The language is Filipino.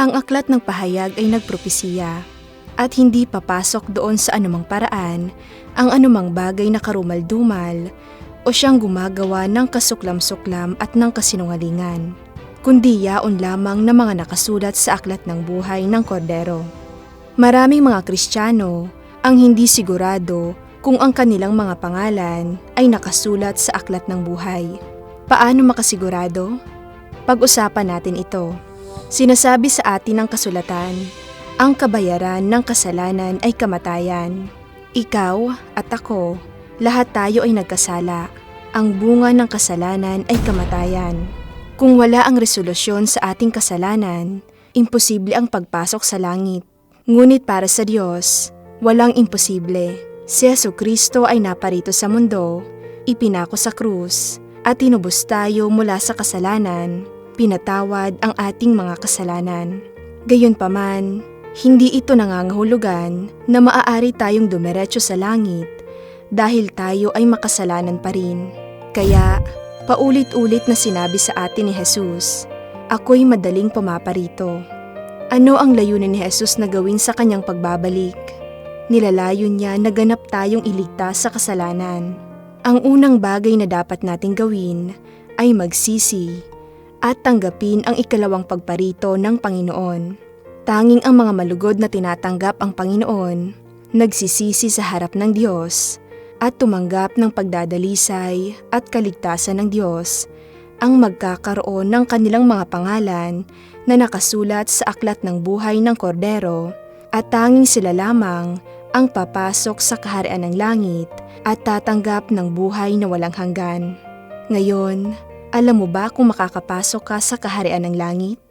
Ang aklat ng pahayag ay nagpropesiya at hindi papasok doon sa anumang paraan ang anumang bagay na karumal-dumal o siyang gumagawa ng kasuklam-suklam at ng kasinungalingan, kundi yaon lamang na mga nakasulat sa aklat ng buhay ng Kordero. Maraming mga Kristiyano ang hindi sigurado kung ang kanilang mga pangalan ay nakasulat sa aklat ng buhay. Paano makasigurado? Pag-usapan natin ito. Sinasabi sa atin ng kasulatan, ang kabayaran ng kasalanan ay kamatayan. Ikaw at ako, lahat tayo ay nagkasala. Ang bunga ng kasalanan ay kamatayan. Kung wala ang resolusyon sa ating kasalanan, imposible ang pagpasok sa langit. Ngunit para sa Diyos, walang imposible. Si Jesucristo ay naparito sa mundo, ipinako sa krus, at tinubos tayo mula sa kasalanan, pinatawad ang ating mga kasalanan. Gayunpaman, hindi ito nangangahulugan na maaari tayong dumiretso sa langit dahil tayo ay makasalanan pa rin. Kaya, paulit-ulit na sinabi sa atin ni Jesus, ako'y madaling pumaparito. Ano ang layunin ni Jesus na gawin sa kanyang pagbabalik? Nilalayo niya na ganap tayong iligtas sa kasalanan. Ang unang bagay na dapat nating gawin ay magsisi at tanggapin ang ikalawang pagparito ng Panginoon. Tanging ang mga malugod na tinatanggap ang Panginoon, nagsisisi sa harap ng Diyos at tumanggap ng pagdadalisay at kaligtasan ng Diyos ang magkakaroon ng kanilang mga pangalan na nakasulat sa aklat ng buhay ng Kordero, at tanging sila lamang ang papasok sa kaharian ng langit at tatanggap ng buhay na walang hanggan. Ngayon, alam mo ba kung makakapasok ka sa kaharian ng langit?